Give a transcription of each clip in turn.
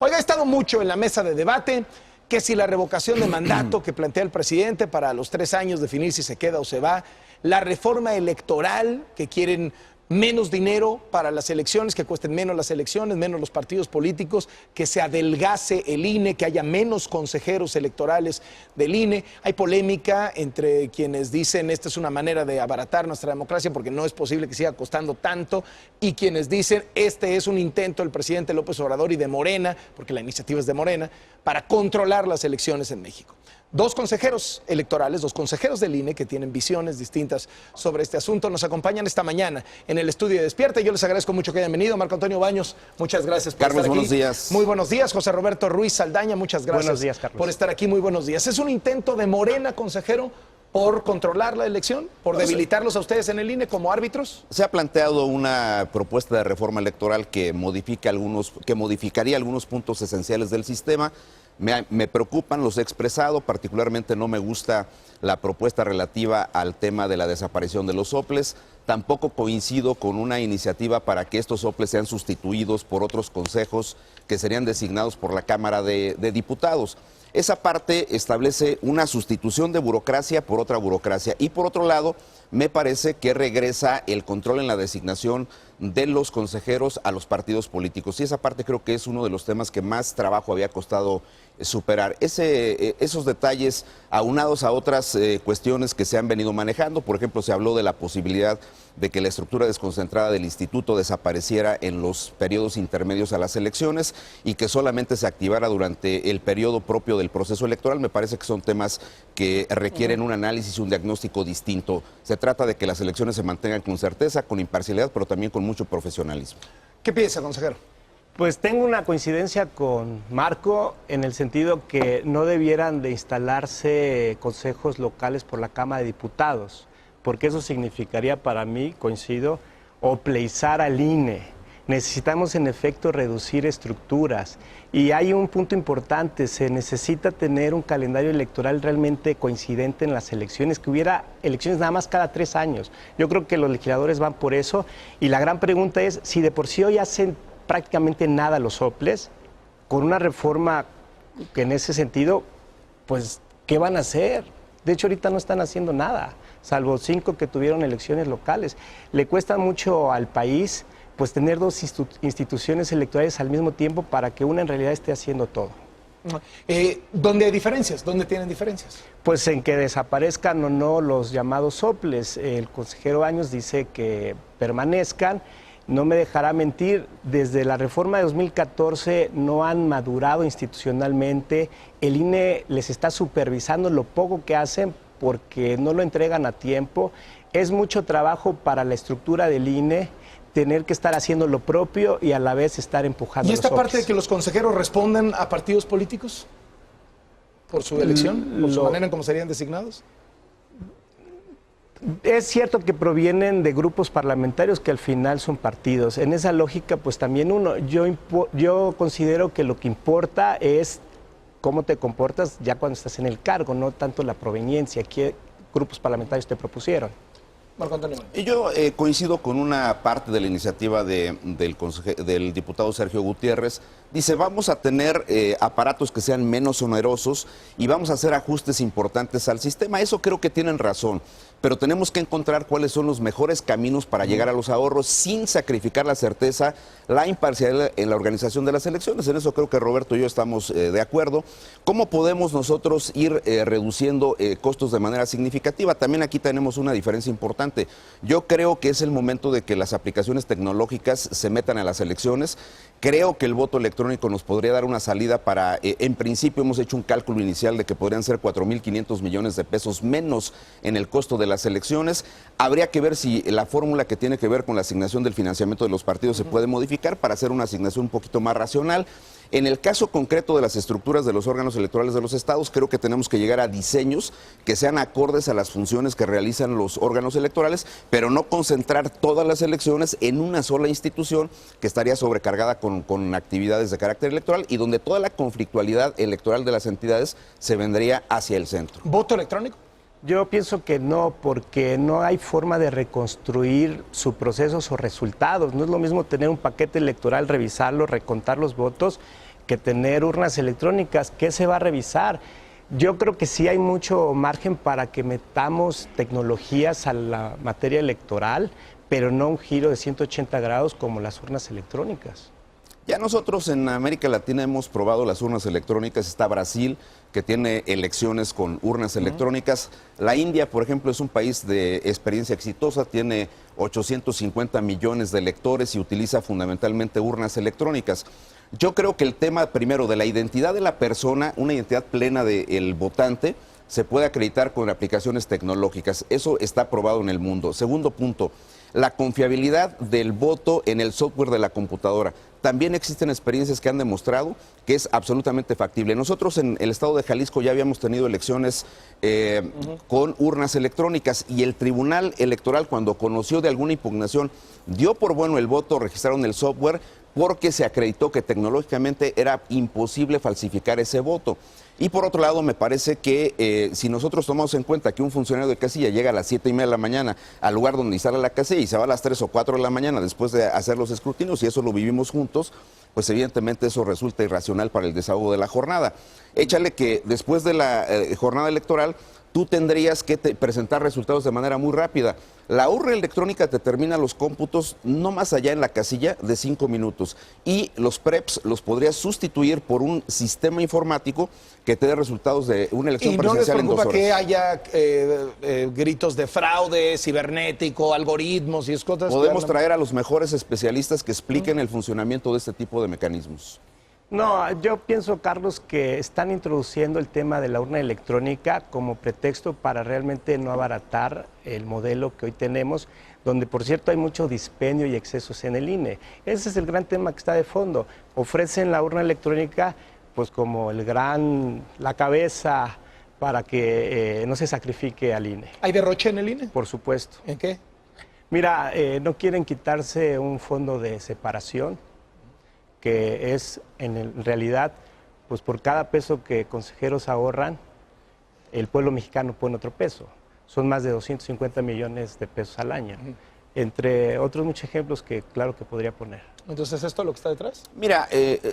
Oiga, ha estado mucho en la mesa de debate que si la revocación de mandato que plantea el presidente para los 3 años definir si se queda o se va, la reforma electoral que quieren menos dinero para las elecciones, que cuesten menos las elecciones, menos los partidos políticos, que se adelgace el INE, que haya menos consejeros electorales del INE. Hay polémica entre quienes dicen esta es una manera de abaratar nuestra democracia porque no es posible que siga costando tanto, y quienes dicen este es un intento del presidente López Obrador y de Morena, porque la iniciativa es de Morena, para controlar las elecciones en México. 2 consejeros electorales, 2 consejeros del INE que tienen visiones distintas sobre este asunto nos acompañan esta mañana en el estudio de Despierta. Yo les agradezco mucho que hayan venido. Marco Antonio Baños, muchas gracias por estar aquí. Buenos días. Muy buenos días. José Roberto Ruiz Saldaña, muchas gracias. Buenos días, Carlos. Por estar aquí. Muy buenos días. ¿Es un intento de Morena, consejero, por controlar la elección, por debilitarlos a ustedes en el INE como árbitros? Se ha planteado una propuesta de reforma electoral que modificaría algunos puntos esenciales del sistema. Me preocupan, los he expresado, particularmente no me gusta la propuesta relativa al tema de la desaparición de los soples. Tampoco coincido con una iniciativa para que estos soples sean sustituidos por otros consejos que serían designados por la Cámara de Diputados. Esa parte establece una sustitución de burocracia por otra burocracia. Y por otro lado, me parece que regresa el control en la designación de los consejeros a los partidos políticos. Y esa parte creo que es uno de los temas que más trabajo había costado superar. Esos detalles aunados a otras cuestiones que se han venido manejando. Por ejemplo, se habló de la posibilidad de que la estructura desconcentrada del instituto desapareciera en los periodos intermedios a las elecciones y que solamente se activara durante el periodo propio del proceso electoral. Me parece que son temas que requieren un análisis y un diagnóstico distinto. Se trata de que las elecciones se mantengan con certeza, con imparcialidad, pero también con mucho profesionalismo. ¿Qué piensa, consejero? Pues tengo una coincidencia con Marco en el sentido que no debieran de instalarse consejos locales por la Cámara de Diputados, porque eso significaría para mí, coincido, opleizar al INE. Necesitamos en efecto reducir estructuras y hay un punto importante, se necesita tener un calendario electoral realmente coincidente en las elecciones, que hubiera elecciones nada más cada 3 años. Yo creo que los legisladores van por eso y la gran pregunta es si de por sí hoy hacen prácticamente nada los soples, con una reforma que en ese sentido, pues, ¿qué van a hacer? De hecho, ahorita no están haciendo nada, salvo 5 que tuvieron elecciones locales. Le cuesta mucho al país, pues, tener 2 instituciones electorales al mismo tiempo para que una en realidad esté haciendo todo. ¿Dónde hay diferencias? ¿Dónde tienen diferencias? Pues en que desaparezcan o no los llamados soples. El consejero Baños dice que permanezcan. No me dejará mentir, desde la reforma de 2014 no han madurado institucionalmente, el INE les está supervisando lo poco que hacen porque no lo entregan a tiempo, es mucho trabajo para la estructura del INE tener que estar haciendo lo propio y a la vez estar empujando. ¿Y esta los parte soples. de que los consejeros respondan a partidos políticos por su elección, por su manera en cómo serían designados? Es cierto que provienen de grupos parlamentarios que al final son partidos. En esa lógica, pues también yo considero que lo que importa es cómo te comportas ya cuando estás en el cargo, no tanto la proveniencia, qué grupos parlamentarios te propusieron. Marco Antonio. Y yo coincido con una parte de la iniciativa del diputado Sergio Gutiérrez. Dice, vamos a tener aparatos que sean menos onerosos y vamos a hacer ajustes importantes al sistema. Eso creo que tienen razón, pero tenemos que encontrar cuáles son los mejores caminos para llegar a los ahorros sin sacrificar la certeza, la imparcialidad en la organización de las elecciones. En eso creo que Roberto y yo estamos de acuerdo. ¿Cómo podemos nosotros ir reduciendo costos de manera significativa? También aquí tenemos una diferencia importante. Yo creo que es el momento de que las aplicaciones tecnológicas se metan a las elecciones. Creo que el voto electrónico nos podría dar una salida para, en principio hemos hecho un cálculo inicial de que podrían ser 4.500 millones de pesos menos en el costo de las elecciones. Habría que ver si la fórmula que tiene que ver con la asignación del financiamiento de los partidos se puede modificar para hacer una asignación un poquito más racional. En el caso concreto de las estructuras de los órganos electorales de los estados, creo que tenemos que llegar a diseños que sean acordes a las funciones que realizan los órganos electorales, pero no concentrar todas las elecciones en una sola institución que estaría sobrecargada con actividades de carácter electoral y donde toda la conflictualidad electoral de las entidades se vendría hacia el centro. ¿Voto electrónico? Yo pienso que no, porque no hay forma de reconstruir sus procesos o resultados. No es lo mismo tener un paquete electoral, revisarlo, recontar los votos, que tener urnas electrónicas. ¿Qué se va a revisar? Yo creo que sí hay mucho margen para que metamos tecnologías a la materia electoral, pero no un giro de 180 grados como las urnas electrónicas. Ya nosotros en América Latina hemos probado las urnas electrónicas. Está Brasil, que tiene elecciones con urnas electrónicas. La India, por ejemplo, es un país de experiencia exitosa, tiene 850 millones de electores y utiliza fundamentalmente urnas electrónicas. Yo creo que el tema, primero, de la identidad de la persona, una identidad plena del votante, se puede acreditar con aplicaciones tecnológicas. Eso está probado en el mundo. Segundo punto, la confiabilidad del voto en el software de la computadora. También existen experiencias que han demostrado que es absolutamente factible. Nosotros en el estado de Jalisco ya habíamos tenido elecciones con urnas electrónicas y el Tribunal Electoral, cuando conoció de alguna impugnación, dio por bueno el voto, registraron el software porque se acreditó que tecnológicamente era imposible falsificar ese voto. Y por otro lado, me parece que si nosotros tomamos en cuenta que un funcionario de casilla llega a las 7:30 de la mañana al lugar donde instala la casilla y se va a las 3 o 4 de la mañana después de hacer los escrutinios, y eso lo vivimos juntos, pues evidentemente eso resulta irracional para el desahogo de la jornada. Échale que después de la jornada electoral, tú tendrías que presentar resultados de manera muy rápida. La urna electrónica te termina los cómputos no más allá en la casilla de 5 minutos y los PREPs los podrías sustituir por un sistema informático que te dé resultados de una elección presidencial en 2 horas. ¿Y no les preocupa que haya gritos de fraude, cibernético, algoritmos y esas Podemos traer a los mejores especialistas que expliquen el funcionamiento de este tipo de mecanismos. No, yo pienso, Carlos, que están introduciendo el tema de la urna electrónica como pretexto para realmente no abaratar el modelo que hoy tenemos, donde, por cierto, hay mucho dispendio y excesos en el INE. Ese es el gran tema que está de fondo. Ofrecen la urna electrónica pues como la cabeza para que no se sacrifique al INE. ¿Hay derroche en el INE? Por supuesto. ¿En qué? Mira, no quieren quitarse un fondo de separación, que es en realidad, pues por cada peso que consejeros ahorran, el pueblo mexicano pone otro peso. Son más de 250 millones de pesos al año. Entre otros muchos ejemplos que claro que podría poner. Entonces, ¿esto es lo que está detrás? Mira,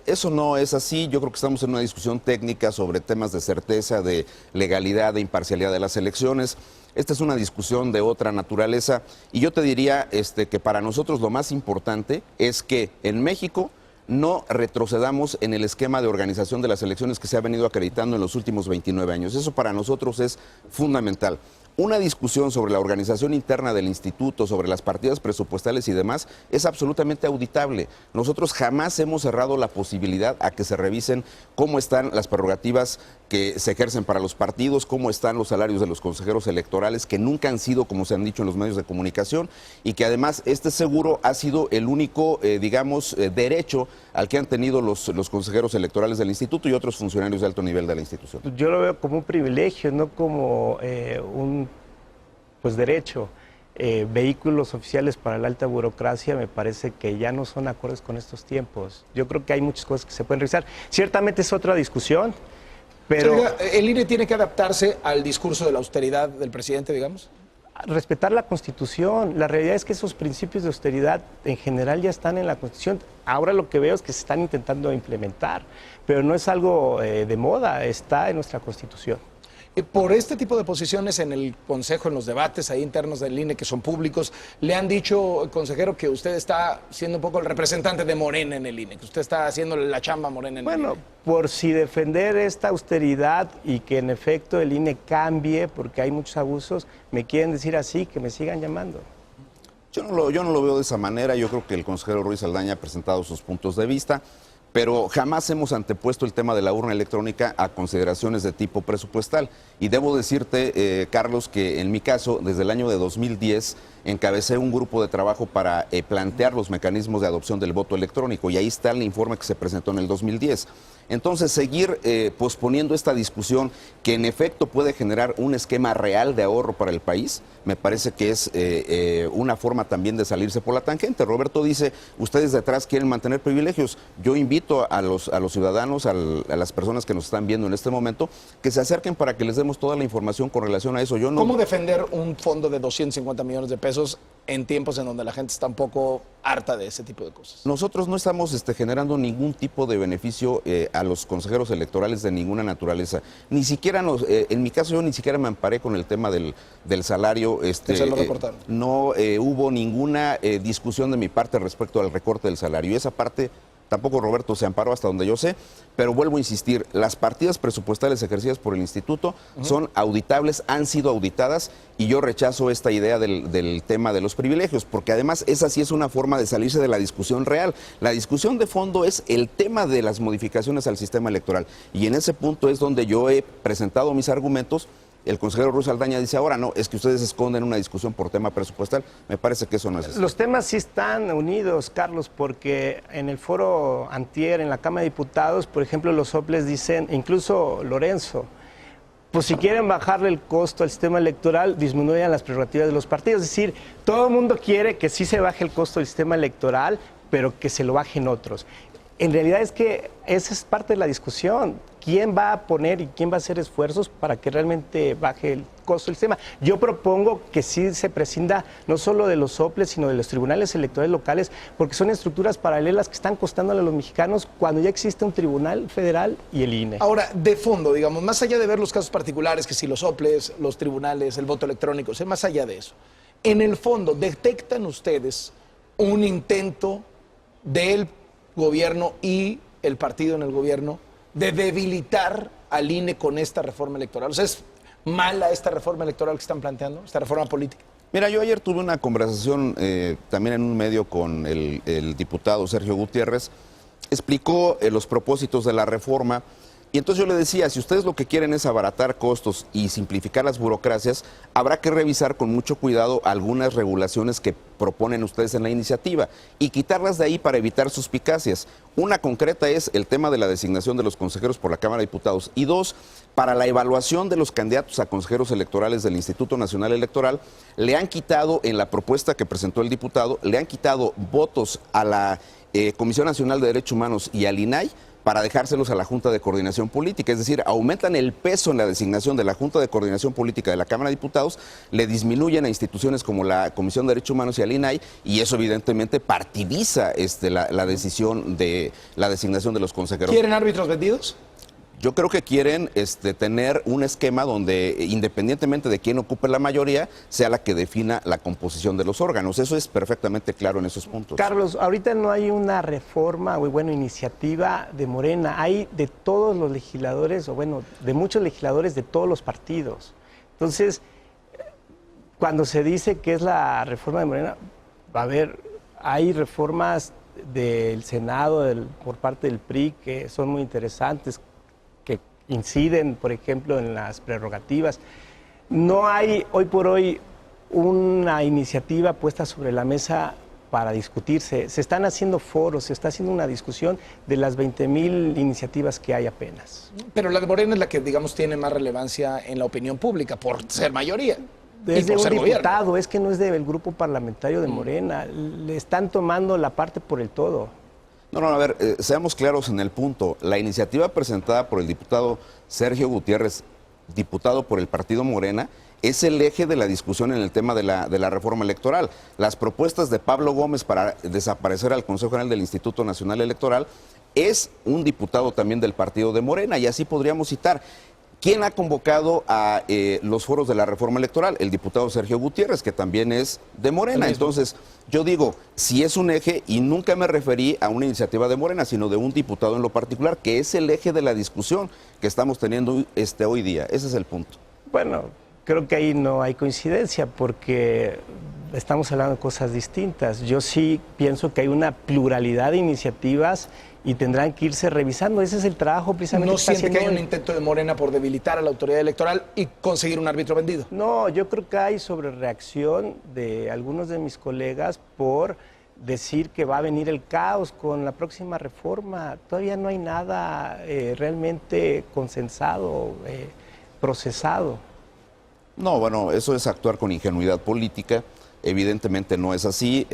eso no es así. Yo creo que estamos en una discusión técnica sobre temas de certeza, de legalidad, de imparcialidad de las elecciones. Esta es una discusión de otra naturaleza. Y yo te diría que para nosotros lo más importante es que en México no retrocedamos en el esquema de organización de las elecciones que se ha venido acreditando en los últimos 29 años. Eso para nosotros es fundamental. Una discusión sobre la organización interna del instituto, sobre las partidas presupuestales y demás, es absolutamente auditable. Nosotros jamás hemos cerrado la posibilidad a que se revisen cómo están las prerrogativas que se ejercen para los partidos, cómo están los salarios de los consejeros electorales, que nunca han sido, como se han dicho en los medios de comunicación, y que además este seguro ha sido el único, derecho al que han tenido los consejeros electorales del instituto y otros funcionarios de alto nivel de la institución. Yo lo veo como un privilegio, no como un derecho. Vehículos oficiales para la alta burocracia me parece que ya no son acordes con estos tiempos. Yo creo que hay muchas cosas que se pueden revisar. Ciertamente es otra discusión, pero... ¿El INE tiene que adaptarse al discurso de la austeridad del presidente, digamos? Respetar la Constitución. La realidad es que esos principios de austeridad en general ya están en la Constitución. Ahora lo que veo es que se están intentando implementar, pero no es algo de moda, está en nuestra Constitución. Por este tipo de posiciones en el Consejo, en los debates ahí internos del INE que son públicos, le han dicho, consejero, que usted está siendo un poco el representante de Morena en el INE, que usted está haciendo la chamba Morena en el INE. Bueno, por si defender esta austeridad y que en efecto el INE cambie porque hay muchos abusos, me quieren decir así, que me sigan llamando. Yo no lo veo de esa manera. Yo creo que el consejero Ruiz Saldaña ha presentado sus puntos de vista, pero jamás hemos antepuesto el tema de la urna electrónica a consideraciones de tipo presupuestal. Y debo decirte, Carlos, que en mi caso, desde el año de 2010, encabecé un grupo de trabajo para plantear los mecanismos de adopción del voto electrónico, y ahí está el informe que se presentó en el 2010. Entonces, seguir posponiendo esta discusión que en efecto puede generar un esquema real de ahorro para el país, me parece que es una forma también de salirse por la tangente. Roberto dice, ustedes detrás quieren mantener privilegios. Yo invito a los ciudadanos, a las personas que nos están viendo en este momento, que se acerquen para que les demos toda la información con relación a eso. ¿Cómo defender un fondo de 250 millones de pesos en tiempos en donde la gente está un poco harta de ese tipo de cosas. Nosotros no estamos generando ningún tipo de beneficio a los consejeros electorales de ninguna naturaleza. Ni siquiera en mi caso yo ni siquiera me amparé con el tema del salario. Se lo recortaron. No hubo ninguna discusión de mi parte respecto al recorte del salario. Y esa parte tampoco Roberto se amparó hasta donde yo sé, pero vuelvo a insistir, las partidas presupuestales ejercidas por el instituto son auditables, han sido auditadas, y yo rechazo esta idea del tema de los privilegios, porque además esa sí es una forma de salirse de la discusión real. La discusión de fondo es el tema de las modificaciones al sistema electoral, y en ese punto es donde yo he presentado mis argumentos. El consejero Ruiz Saldaña dice ahora, no, es que ustedes esconden una discusión por tema presupuestal. Me parece que eso no es así. Los temas sí están unidos, Carlos, porque en el foro antier, en la Cámara de Diputados, por ejemplo, los soples dicen, incluso Lorenzo, pues si quieren bajarle el costo al sistema electoral, disminuyan las prerrogativas de los partidos. Es decir, todo el mundo quiere que sí se baje el costo del sistema electoral, pero que se lo bajen otros. En realidad es que esa es parte de la discusión. ¿Quién va a poner y quién va a hacer esfuerzos para que realmente baje el costo del sistema? Yo propongo que sí se prescinda no solo de los soples, sino de los tribunales electorales locales, porque son estructuras paralelas que están costándole a los mexicanos cuando ya existe un tribunal federal y el INE. Ahora, de fondo, digamos, más allá de ver los casos particulares, que si los soples, los tribunales, el voto electrónico, o sea, más allá de eso, en el fondo, ¿detectan ustedes un intento del gobierno y el partido en el gobierno de debilitar al INE con esta reforma electoral? O sea, ¿es mala esta reforma electoral que están planteando, esta reforma política? Mira, yo ayer tuve una conversación también en un medio con el diputado Sergio Gutiérrez. Explicó los propósitos de la reforma. Y entonces yo le decía, si ustedes lo que quieren es abaratar costos y simplificar las burocracias, habrá que revisar con mucho cuidado algunas regulaciones que proponen ustedes en la iniciativa y quitarlas de ahí para evitar suspicacias. Una concreta es el tema de la designación de los consejeros por la Cámara de Diputados. Y dos, para la evaluación de los candidatos a consejeros electorales del Instituto Nacional Electoral, le han quitado, en la propuesta que presentó el diputado, le han quitado votos a la Comisión Nacional de Derechos Humanos y al INAI, para dejárselos a la Junta de Coordinación Política. Es decir, aumentan el peso en la designación de la Junta de Coordinación Política de la Cámara de Diputados, le disminuyen a instituciones como la Comisión de Derechos Humanos y al INAI, y eso evidentemente partidiza la decisión de la designación de los consejeros. ¿Quieren árbitros vendidos? Yo creo que quieren tener un esquema donde, independientemente de quién ocupe la mayoría, sea la que defina la composición de los órganos. Eso es perfectamente claro en esos puntos. Carlos, ahorita no hay una reforma o, iniciativa de Morena. Hay de todos los legisladores, o de muchos legisladores de todos los partidos. Entonces, cuando se dice que es la reforma de Morena, hay reformas del Senado por parte del PRI que son muy interesantes, que inciden, por ejemplo, en las prerrogativas. No hay hoy por hoy una iniciativa puesta sobre la mesa para discutirse. Se están haciendo foros, se está haciendo una discusión de las 20,000 iniciativas que hay apenas. Pero la de Morena es la que, digamos, tiene más relevancia en la opinión pública, por ser mayoría. Es de un diputado, es que no es del grupo parlamentario de Morena. Le están tomando la parte por el todo. No, a ver, seamos claros en el punto. La iniciativa presentada por el diputado Sergio Gutiérrez, diputado por el partido Morena, es el eje de la discusión en el tema de la reforma electoral. Las propuestas de Pablo Gómez para desaparecer al Consejo General del Instituto Nacional Electoral es un diputado también del partido de Morena, y así podríamos citar. ¿Quién ha convocado a los foros de la reforma electoral? El diputado Sergio Gutiérrez, que también es de Morena. Entonces, yo digo, si es un eje, y nunca me referí a una iniciativa de Morena, sino de un diputado en lo particular, que es el eje de la discusión que estamos teniendo hoy día. Ese es el punto. Bueno, creo que ahí no hay coincidencia, porque estamos hablando de cosas distintas. Yo sí pienso que hay una pluralidad de iniciativas y tendrán que irse revisando. Ese es el trabajo precisamente. ¿No siente que hay un intento de Morena por debilitar a la autoridad electoral y conseguir un árbitro vendido? No, yo creo que hay sobrereacción de algunos de mis colegas por decir que va a venir el caos con la próxima reforma. Todavía no hay nada realmente consensado, procesado. No, bueno, eso es actuar con ingenuidad política. Evidentemente no es así.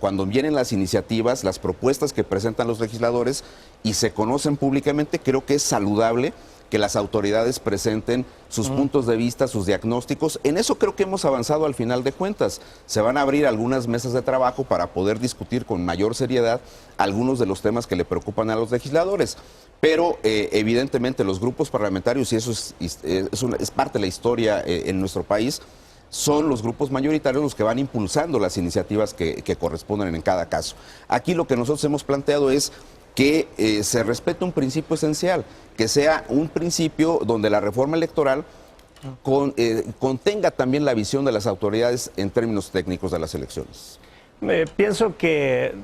Cuando vienen las iniciativas, las propuestas que presentan los legisladores y se conocen públicamente, creo que es saludable que las autoridades presenten sus puntos de vista, sus diagnósticos. En eso creo que hemos avanzado al final de cuentas. Se van a abrir algunas mesas de trabajo para poder discutir con mayor seriedad algunos de los temas que le preocupan a los legisladores. Pero evidentemente los grupos parlamentarios, y eso es parte de la historia en nuestro país, son los grupos mayoritarios los que van impulsando las iniciativas que corresponden en cada caso. Aquí lo que nosotros hemos planteado es que se respete un principio esencial, que sea un principio donde la reforma electoral contenga también la visión de las autoridades en términos técnicos de las elecciones. Pienso que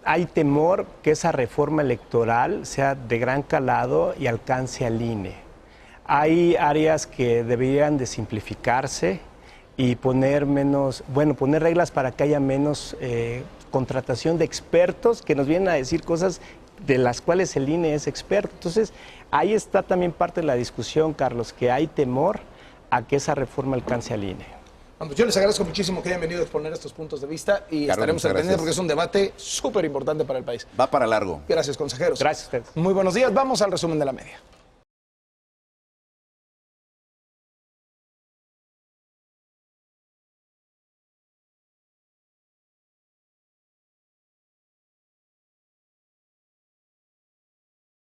hay temor que esa reforma electoral sea de gran calado y alcance al INE. Hay áreas que deberían de simplificarse y poner reglas para que haya menos contratación de expertos que nos vienen a decir cosas de las cuales el INE es experto. Entonces, ahí está también parte de la discusión, Carlos, que hay temor a que esa reforma alcance al INE. Bueno, yo les agradezco muchísimo que hayan venido a exponer estos puntos de vista y estaremos atendiendo porque es un debate súper importante para el país. Va para largo. Gracias, consejeros. Gracias a ustedes. Muy buenos días. Vamos al resumen de la media.